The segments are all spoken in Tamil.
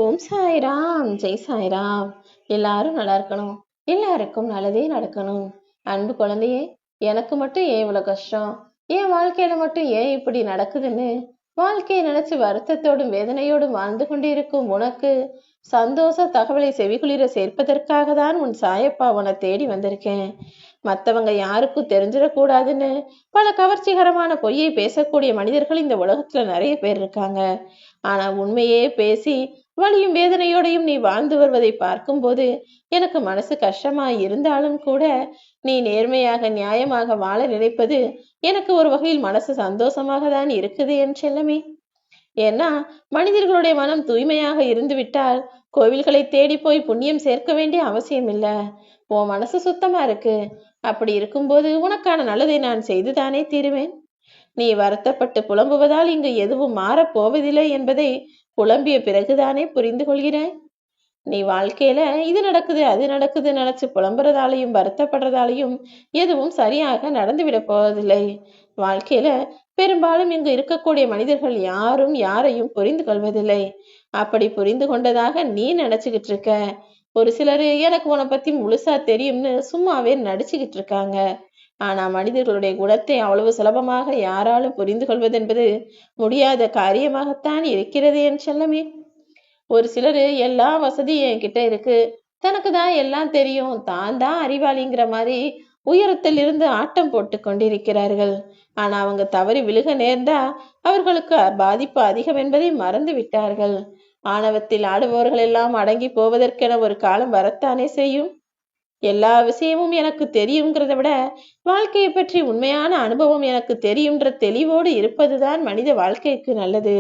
ஓம் சாய்ராம், ஜெய் சாய்ராம். எல்லாரும் நல்லா இருக்கணும், எல்லாருக்கும் நல்லதே நடக்கணும். அன்பு குழந்தையே, எனக்கு மட்டும் ஏன் இவ்வளவு கஷ்டம், என் வாழ்க்கையில மட்டும் ஏன் இப்படி நடக்குதுன்னு வாழ்க்கையை நினைச்சு வருத்தத்தோடும் வேதனையோடும் வாழ்ந்து கொண்டிருக்கும் உனக்கு சந்தோஷ தகவலை செவிகுளிர சேர்ப்பதற்காக தான் உன் சாயப்பா உன்னை தேடி வந்திருக்கேன். மத்தவங்க யாருக்கும் தெரிஞ்சிடக்கூடாதுன்னு பல கவர்ச்சிகரமான பொய்யை பேசக்கூடிய மனிதர்கள் இந்த உலகத்துல நிறைய பேர் இருக்காங்க. ஆனா உண்மையே பேசி வலியும் வேதனையோடையும் நீ வாழ்ந்து வருவதை பார்க்கும்போது எனக்கு மனசு கஷ்டமா இருந்தாலும் கூட நீ நேர்மையாக நியாயமாக வாழ நினைப்பது எனக்கு ஒரு வகையில் மனசு சந்தோஷமாக தான் இருக்குது என் செல்லமே. ஏன்னா மனிதர்களுடைய மனம் தூய்மையாக இருந்து விட்டால் கோவில்களை தேடி போய் புண்ணியம் சேர்க்க வேண்டிய அவசியம் இல்ல. உன் மனசு சுத்தமா இருக்கு. அப்படி இருக்கும்போது உனக்கான நல்லதை நான் செய்துதானே தீருவேன். நீ வருத்தப்பட்டு புலம்புவதால் இங்கு எதுவும் மாறப் போவதில்லை என்பதை புலம்பிய பிறகுதானே புரிந்து கொள்கிறாய். நீ வாழ்க்கையில இது நடக்குது அது நடக்குது நினைச்சு புலம்புறதாலையும் வருத்தப்படுறதாலையும் எதுவும் சரியாக நடந்துவிட போவதில்லை. வாழ்க்கையில பெரும்பாலும் இங்கு இருக்கக்கூடிய மனிதர்கள் யாரும் யாரையும் புரிந்து கொள்வதில்லை. அப்படி புரிந்து கொண்டதாக நீ நினைச்சுக்கிட்டு இருக்க. ஒரு சிலர் எனக்கு உன்னை பத்தி முழுசா தெரியும்னு சும்மாவே நடிச்சுக்கிட்டு இருக்காங்க. ஆனா மனிதர்களுடைய குணத்தை அவ்வளவு சுலபமாக யாராலும் புரிந்து கொள்வதென்பது முடியாத காரியமாகத்தான் இருக்கிறது என் செல்லமே. ஒரு சிலர் எல்லா வசதியும் என்கிட்ட இருக்கு, தனக்கு தான் எல்லாம் தெரியும், தான் தான் அறிவாளிங்கிற மாதிரி உயரத்தில் இருந்து ஆட்டம் போட்டு கொண்டிருக்கிறார்கள். ஆனா அவங்க தவறி விழுக நேர்ந்தா அவர்களுக்கு பாதிப்பு அதிகம் என்பதை மறந்து விட்டார்கள். ஆணவத்தில் ஆடுபவர்கள் எல்லாம் அடங்கி போவதற்கென ஒரு காலம் வரத்தானே செய்யும். எல்லா விஷயமும் எனக்கு தெரியுங்கிறத விட வாழ்க்கையை பற்றி உண்மையான அனுபவம் எனக்கு தெரியும்ன்ற தெளிவோடு இருப்பதுதான் மனித வாழ்க்கைக்கு நல்லது.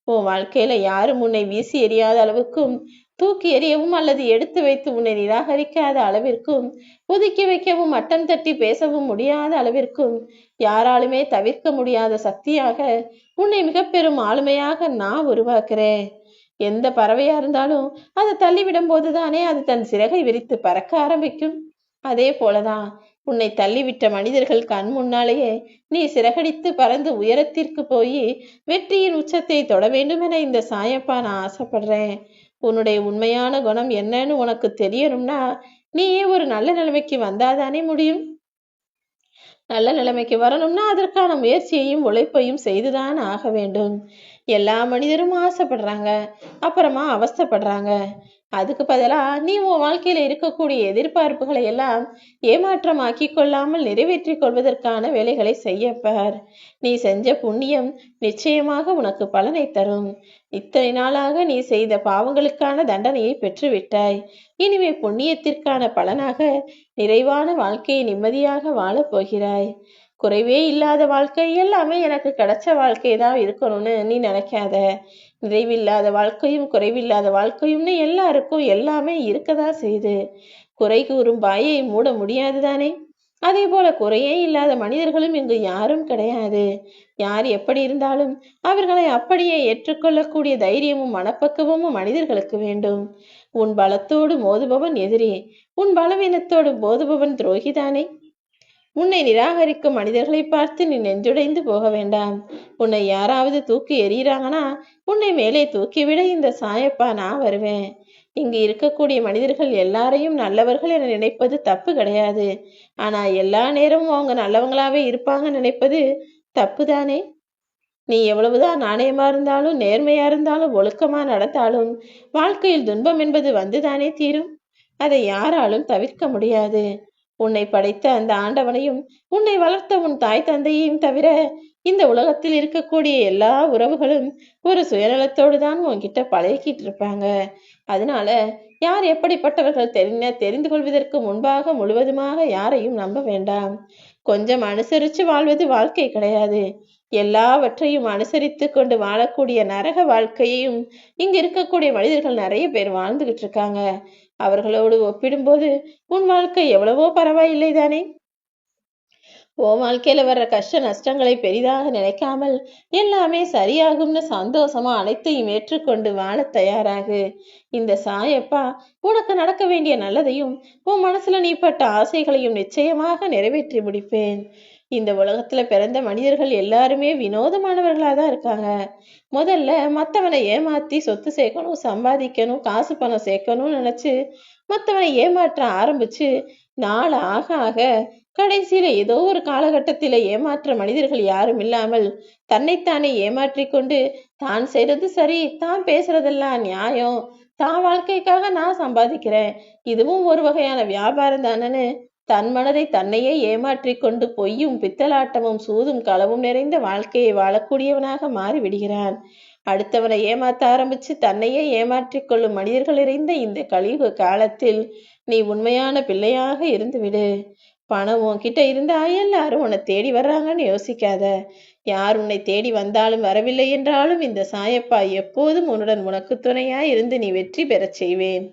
உன் வாழ்க்கையில யாரும் உன்னை வீசி எறியாத அளவுக்கும், தூக்கி எறியவும் அல்லது எடுத்து வைத்து உன்னை நிராகரிக்காத அளவிற்கும், ஒதுக்கி வைக்கவும் மட்டம் தட்டி பேசவும் முடியாத அளவிற்கும், யாராலுமே தவிர்க்க முடியாத சக்தியாக உன்னை மிக பெரும் ஆளுமையாக நான் உருவாக்குறேன். எந்த பறவையா இருந்தாலும் அதை தள்ளிவிடும் போதுதானே அது தன் சிறகை விரித்து பறக்க ஆரம்பிக்கும். அதே போலதான் உன்னை தள்ளிவிட்ட மனிதர்கள் கண் முன்னாலேயே நீ சிறகடித்து பறந்து உயரத்திற்கு போய் வெற்றியின் உச்சத்தை தொட வேண்டும் என இந்த சாயப்பா நான் ஆசைப்படுறேன். உன்னுடைய உண்மையான குணம் என்னன்னு உனக்கு தெரியணும்னா நீயே ஒரு நல்ல நிலைமைக்கு வந்தாதானே முடியும். நல்ல நிலைமைக்கு வரணும்னா அதற்கான முயற்சியையும் உழைப்பையும் செய்துதான் ஆக வேண்டும். எல்லா மனிதரும் ஆசைப்படுறாங்க, அப்புறமா அவஸ்தைப்படுறாங்க. அதுக்கு பதிலா நீ உன் வாழ்க்கையில இருக்கக்கூடிய எதிர்பார்ப்புகளை எல்லாம் ஏமாற்றமாக்கி கொள்ளாமல் நிறைவேற்றி கொள்வதற்கான வேலைகளை செய்யப்பார். நீ செஞ்ச புண்ணியம் நிச்சயமாக உனக்கு பலனை தரும். இத்தனை நாளாக நீ செய்த பாவங்களுக்கான தண்டனையை பெற்று விட்டாய். இனிமே புண்ணியத்திற்கான பலனாக நிறைவான வாழ்க்கையை நிம்மதியாக வாழப் போகிறாய். குறைவே இல்லாத வாழ்க்கை, எல்லாமே எனக்கு கிடைச்ச வாழ்க்கை தான் இருக்கணும்னு நீ நினைக்காத. நிறைவில்லாத வாழ்க்கையும் குறைவில்லாத வாழ்க்கையும்னு எல்லாருக்கும் எல்லாமே இருக்கதான் செய்யுது. குறை கூறும் வாயை மூட முடியாது தானே. அதே போல குறையே இல்லாத மனிதர்களும் இங்கு யாரும் கிடையாது. யார் எப்படி இருந்தாலும் அவர்களை அப்படியே ஏற்றுக்கொள்ளக்கூடிய தைரியமும் மனப்பக்குவமும் மனிதர்களுக்கு வேண்டும். உன் பலத்தோடு மோதுபவன் எதிரி, உன் பலவீனத்தோடு மோதுபவன் துரோகிதானே. உன்னை நிராகரிக்கும் மனிதர்களை பார்த்து நீ நெஞ்சுடைந்து போக வேண்டாம். உன்னை யாராவது தூக்கி எறிகிறாங்கன்னா உன்னை மேலே தூக்கிவிட இந்த சாயப்பா நான் வருவேன். இங்கு இருக்கக்கூடிய மனிதர்கள் எல்லாரையும் நல்லவர்கள் என நினைப்பது தப்பு கிடையாது. ஆனா எல்லா நேரமும் அவங்க நல்லவங்களாவே இருப்பாங்க நினைப்பது தப்புதானே. நீ எவ்வளவுதான் நாணயமா இருந்தாலும் நேர்மையா இருந்தாலும் ஒழுக்கமா நடந்தாலும் வாழ்க்கையில் துன்பம் என்பது வந்துதானே தீரும். அதை யாராலும் தவிர்க்க முடியாது. உன்னை படைத்த அந்த ஆண்டவனையும் உன்னை வளர்த்த உன் தாய் தந்தையையும் தவிர இந்த உலகத்தில் இருக்கக்கூடிய எல்லா உறவுகளும் ஒரு சுயநலத்தோடு தான் உன்கிட்ட பழகிட்டு இருப்பாங்க. அதனால யார் எப்படிப்பட்டவர்கள் தெரிந்து கொள்வதற்கு முன்பாக முழுவதுமாக யாரையும் நம்ப வேண்டாம். கொஞ்சம் அனுசரிச்சு வாழ்வது வாழ்க்கை கிடையாது. எல்லாவற்றையும் அனுசரித்து கொண்டு வாழக்கூடிய நரக வாழ்க்கையையும் இங்க இருக்கக்கூடிய மனிதர்கள் நிறைய பேர் வாழ்ந்துகிட்டு இருக்காங்க. அவர்களோடு ஒப்பிடும்போது உன் வாழ்க்கை எவ்வளவோ பரவாயில்லை தானே. உன் வாழ்க்கையில வர்ற கஷ்ட நஷ்டங்களை பெரிதாக நினைக்காமல் எல்லாமே சரியாகும்னு சந்தோஷமா அனைத்தையும் ஏற்றுக்கொண்டு வாழ தயாராகு. இந்த சாயப்பா உனக்கு நடக்க வேண்டிய நல்லதையும் உன் மனசுல நீ பட்ட ஆசைகளையும் நிச்சயமாக நிறைவேற்றி முடிப்பேன். இந்த உலகத்துல பிறந்த மனிதர்கள் எல்லாருமே வினோதமானவர்களா தான் இருக்காங்க. முதல்ல மத்தவனை ஏமாத்தி சொத்து சேர்க்கணும், சம்பாதிக்கணும், காசு பணம் சேர்க்கணும்னு நினைச்சு மத்தவனை ஏமாற்ற ஆரம்பிச்சு நாள் ஆக ஆக கடைசியில ஏதோ ஒரு காலகட்டத்தில ஏமாற்ற மனிதர்கள் யாரும் இல்லாமல் தன்னைத்தானே ஏமாற்றிக் கொண்டு தான் செய்யறது சரி, தான் பேசுறதெல்லாம் நியாயம், தான் வாழ்க்கைக்காக நான் சம்பாதிக்கிறேன், இதுவும் ஒரு வகையான வியாபாரம் தானேன்னு தன் மனதை தன்னையே ஏமாற்றிக் கொண்டு பொய்யும் பித்தலாட்டமும் சூதும் களவும் நிறைந்த வாழ்க்கையை வாழக்கூடியவனாக மாறி விடுகிறான். அடுத்தவனை ஏமாத்த ஆரம்பிச்சு தன்னையே ஏமாற்றிக் கொள்ளும் மனிதர்கள் நிறைந்த இந்த கலியுக காலத்தில் நீ உண்மையான பிள்ளையாக இருந்து விடு. பணம் உன்கிட்ட இருந்தா எல்லாரும் உன்னை தேடி வர்றாங்கன்னு யோசிக்காத. யார் உன்னை தேடி வந்தாலும் வரவில்லை என்றாலும் இந்த சாயப்பா எப்போதும் உன்னுடன் உனக்கு துணையாய் இருந்து நீ வெற்றி பெறச் செய்வேன்.